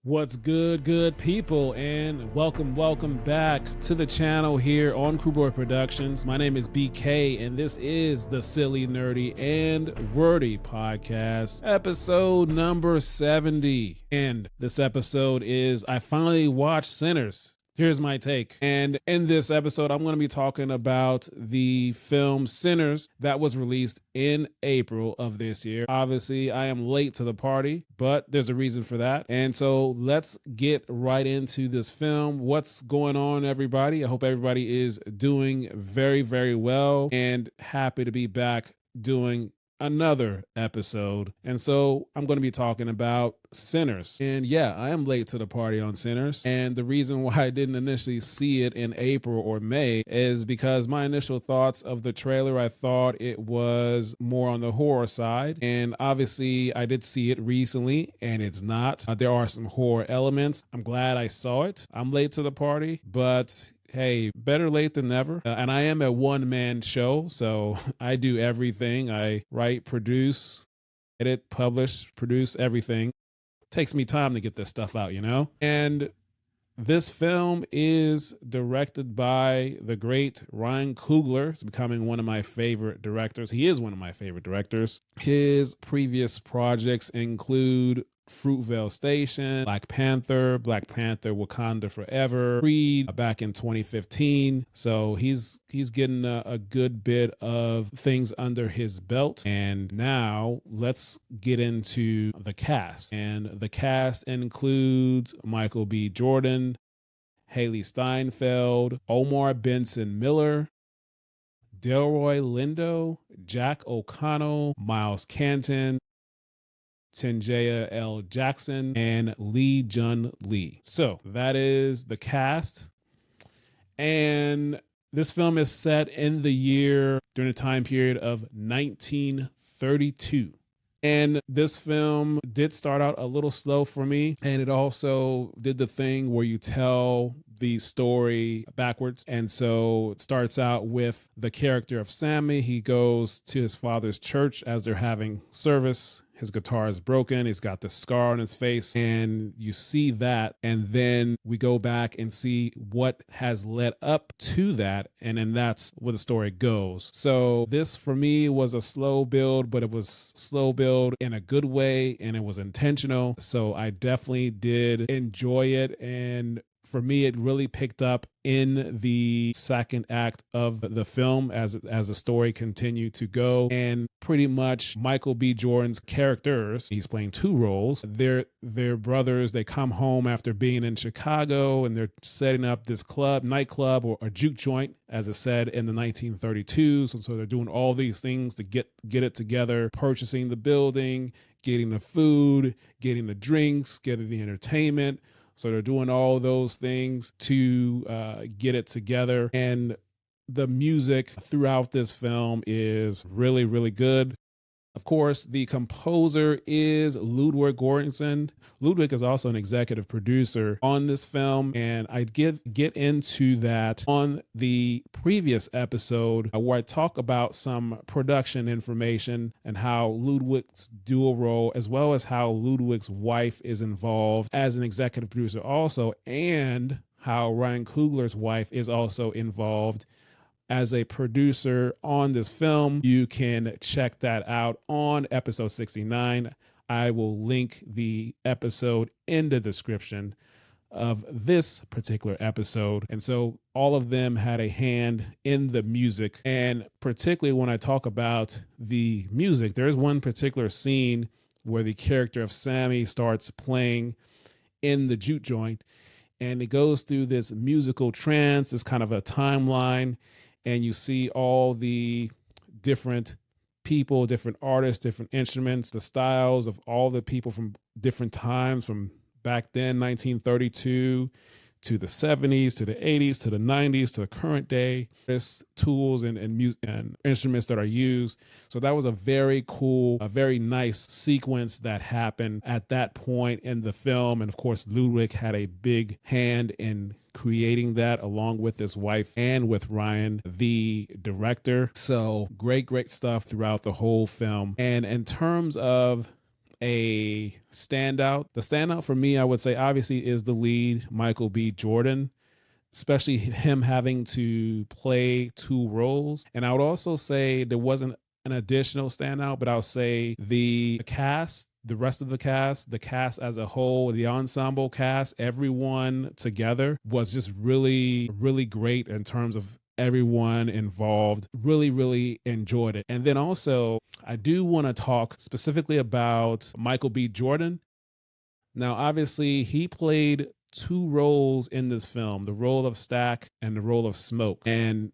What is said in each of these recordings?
What's good people, and welcome back to the channel here on Coogler Productions. My name is BK, and this is the Silly, Nerdy, and Wordy podcast, episode number 70. And this episode is I finally watched Sinners. Here's my take. And in this episode, I'm going to be talking about the film Sinners that was released in April of this year. Obviously, I am late to the party, but there's a reason for that. And so let's get right into this film. What's going on, everybody? I hope everybody is doing very well and happy to be back doing another episode. And so I'm going to be talking about Sinners. And yeah, I am late to the party on Sinners. And the reason why I didn't initially see it in April or May is because my initial thoughts of the trailer, I thought it was more on the horror side. And obviously I did see it recently and it's not. There are some horror elements. I'm glad I saw it. I'm late to the party, but hey, better late than never. And I am a one-man show, so I do everything. I write, produce, edit, publish, produce everything. Takes me time to get this stuff out, you know? And this film is directed by the great Ryan Coogler. It's becoming one of my favorite directors. He is one of my favorite directors. His previous projects include Fruitvale Station, Black Panther, Wakanda Forever, Creed back in 2015. So he's getting a good bit of things under his belt. And now let's get into the cast. And the cast includes Michael B. Jordan, Haley Steinfeld, Omar Benson Miller, Delroy Lindo, Jack O'Connell, Miles Canton, Tenjaya L. Jackson, and Lee Jun Lee. So that is the cast. And this film is set in the year during the time period of 1932. And this film did start out a little slow for me. And it also did the thing where you tell the story backwards. And so it starts out with the character of Sammy. He goes to his father's church as they're having service. His guitar is broken. He's got this scar on his face, and you see that. And then we go back and see what has led up to that. And then that's where the story goes. So this for me was a slow build, but it was slow build in a good way, and it was intentional. So I definitely did enjoy it. And for me, it really picked up in the second act of the film as the story continued to go. And pretty much Michael B. Jordan's characters, he's playing two roles. They're brothers. They come home after being in Chicago, and they're setting up this nightclub or a juke joint, as it said in the 1932s. And so they're doing all these things to get it together, purchasing the building, getting the food, getting the drinks, getting the entertainment. So they're doing all those things to get it together. And the music throughout this film is really good. Of course, the composer is Ludwig Göransson. Ludwig is also an executive producer on this film, and I get into that on the previous episode where I talk about some production information and how Ludwig's dual role, as well as how Ludwig's wife is involved as an executive producer also, and how Ryan Coogler's wife is also involved as a producer on this film. You can check that out on episode 69. I will link the episode in the description of this particular episode. And so all of them had a hand in the music. And particularly when I talk about the music, there is one particular scene where the character of Sammy starts playing in the juke joint, and it goes through this musical trance, this kind of a timeline. And you see all the different people, different artists, different instruments, the styles of all the people from different times, from back then, 1932, to the 70s, to the 80s, to the 90s, to the current day. There's tools and music and instruments that are used. So that was a very cool, a very nice sequence that happened at that point in the film. And of course, Ludwig had a big hand in creating that, along with his wife and with Ryan, the director. So great stuff throughout the whole film. And in terms of a standout. The standout for me, I would say, obviously, is the lead, Michael B. Jordan, especially him having to play two roles. And I would also say there wasn't an additional standout, but I'll say the cast, the rest of the cast as a whole, the ensemble cast, everyone together was just really, really great in terms of everyone involved. Really, really enjoyed it. And then also, I do want to talk specifically about Michael B. Jordan. Now, obviously, he played two roles in this film, the role of Stack and the role of Smoke. And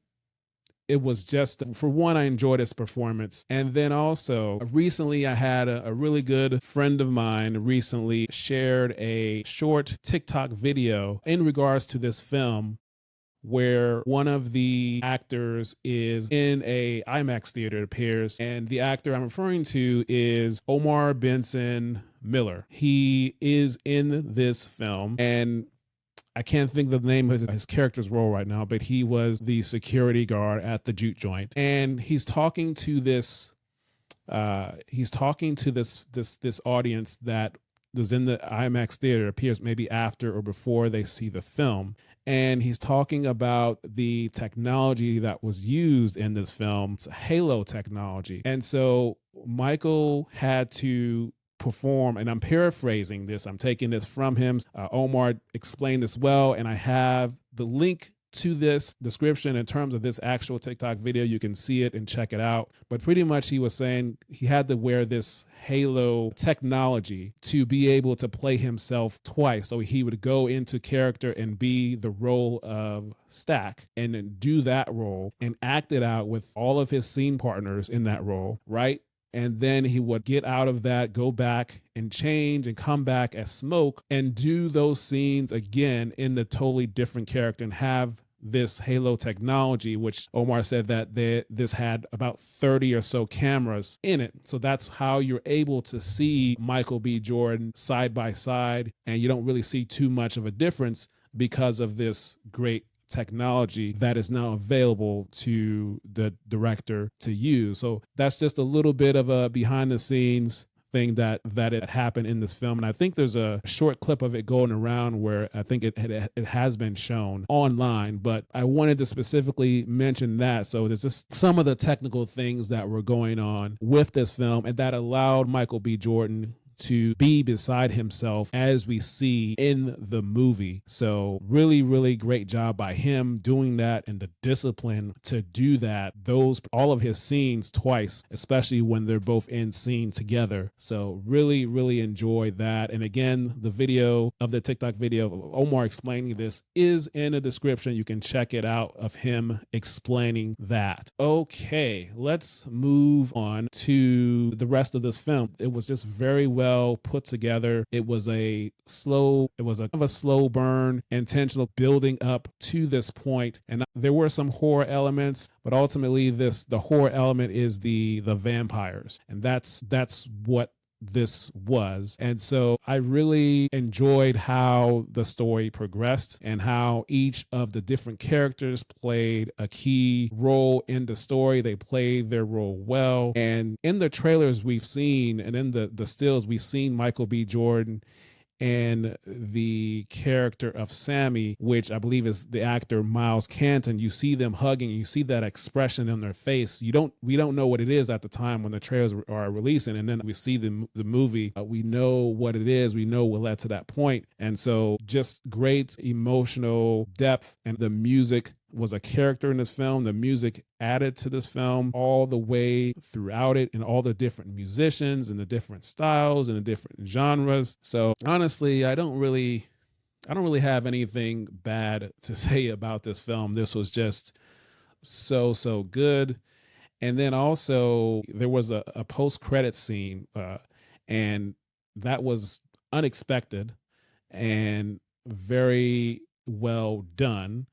it was just, for one, I enjoyed his performance. And then also, recently I had a really good friend of mine recently shared a short TikTok video in regards to this film, where one of the actors is in a IMAX theater, it appears, and the actor I'm referring to is Omar Benson Miller. He is in this film, and I can't think of the name of his character's role right now, but he was the security guard at the juke joint, and he's talking to this audience that was in the IMAX theater, appears maybe after or before they see the film. And he's talking about the technology that was used in this film. It's Halo technology. And so Michael had to perform, and I'm paraphrasing this, I'm taking this from him. Omar explained this well, and I have the link to this description in terms of this actual TikTok video. You can see it and check it out. But pretty much he was saying he had to wear this Halo technology to be able to play himself twice. So he would go into character and be the role of Stack and then do that role and act it out with all of his scene partners in that role, right? And then he would get out of that, go back and change and come back as Smoke and do those scenes again in the totally different character and have this Halo technology, which Omar said that this had about 30 or so cameras in it. So that's how you're able to see Michael B. Jordan side by side, and you don't really see too much of a difference because of this great technology that is now available to the director to use. So that's just a little bit of a behind the scenes thing that it happened in this film. And I think there's a short clip of it going around where I think it has been shown online, but I wanted to specifically mention that. So there's just some of the technical things that were going on with this film and that allowed Michael B. Jordan to be beside himself as we see in the movie. So really, really great job by him doing that and the discipline to do that. All of his scenes twice, especially when they're both in scene together. So really, really enjoyed that. And again, the video of the TikTok video of Omar explaining this is in the description. You can check it out of him explaining that. Okay, let's move on to the rest of this film. It was just very well put together. It was a slow burn, intentional building up to this point. And there were some horror elements, but ultimately the horror element is the vampires. And that's what this was. And so I really enjoyed how the story progressed and how each of the different characters played a key role in the story. They played their role well. And in the trailers we've seen, and in the stills, we've seen Michael B. Jordan and the character of Sammy, which I believe is the actor Miles Canton. You see them hugging, you see that expression on their face. We don't know what it is at the time when the trailers are releasing, and then we see the movie. We know what it is. We know what led to that point. And so just great emotional depth, and the music was a character in this film. The music added to this film all the way throughout it, and all the different musicians and the different styles and the different genres. So honestly, I don't really have anything bad to say about this film. This was just so good. And then also there was a post-credit scene, and that was unexpected and very well done.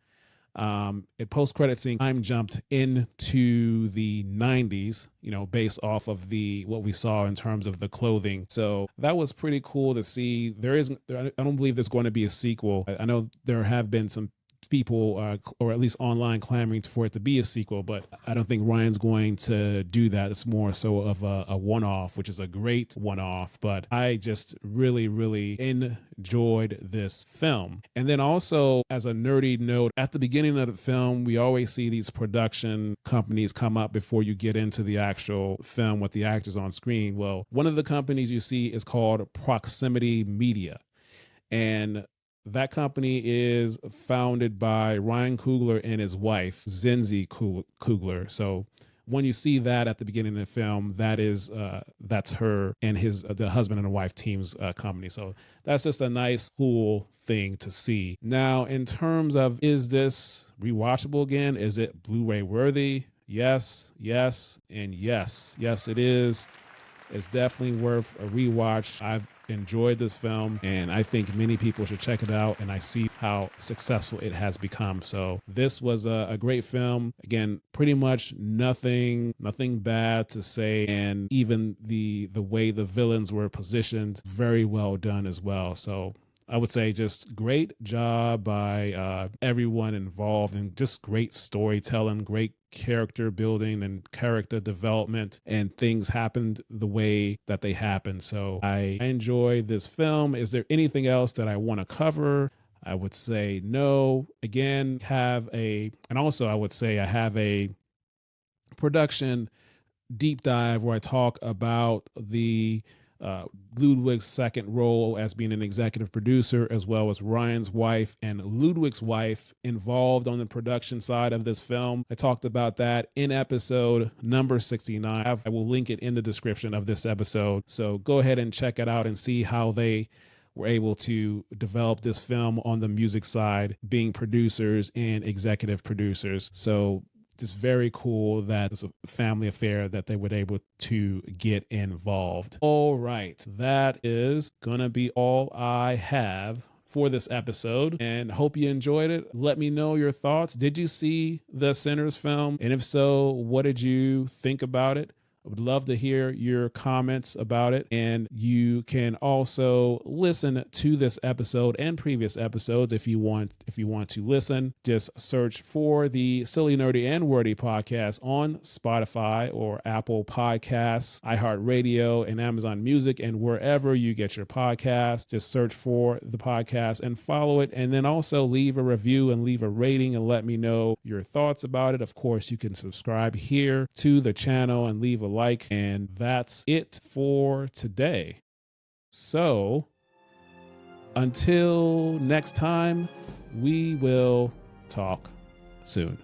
A post-credit scene time jumped into the 90s, based off of what we saw in terms of the clothing. So that was pretty cool to see. I don't believe there's going to be a sequel. I know there have been some people, or at least online, clamoring for it to be a sequel, but I don't think Ryan's going to do that. It's more so of a one-off, which is a great one-off, but I just really, really enjoyed this film. And then also, as a nerdy note, at the beginning of the film, we always see these production companies come up before you get into the actual film with the actors on screen. Well, one of the companies you see is called Proximity Media. And that company is founded by Ryan Coogler and his wife, Zinzi Coogler. So when you see that at the beginning of the film, that's her and the husband and wife team's company. So that's just a nice, cool thing to see. Now, in terms of, is this rewatchable again? Is it Blu-ray worthy? Yes, yes, and yes. Yes, it is. It's definitely worth a rewatch. I've enjoyed this film, and I think many people should check it out, and I see how successful it has become. So this was a great film. Again, pretty much nothing bad to say, and even the way the villains were positioned, very well done as well. So I would say just great job by everyone involved, and just great storytelling, great character building and character development, and things happened the way that they happened. So I enjoyed this film. Is there anything else that I want to cover? I would say no. Again, and also I would say I have a production deep dive where I talk about the Ludwig's second role as being an executive producer, as well as Ryan's wife and Ludwig's wife involved on the production side of this film. I talked about that in episode number 69. I will link it in the description of this episode. So go ahead and check it out and see how they were able to develop this film on the music side, being producers and executive producers. So just very cool that it's a family affair that they were able to get involved. All right, that is gonna be all I have for this episode, and hope you enjoyed it. Let me know your thoughts. Did you see the Sinners film? And if so, what did you think about it? I would love to hear your comments about it. And you can also listen to this episode and previous episodes if you want to listen. Just search for the Silly, Nerdy, and Wordy podcast on Spotify or Apple Podcasts, iHeartRadio, and Amazon Music, and wherever you get your podcasts. Just search for the podcast and follow it. And then also leave a review and leave a rating and let me know your thoughts about it. Of course, you can subscribe here to the channel and leave a like, and that's it for today. So until next time, we will talk soon.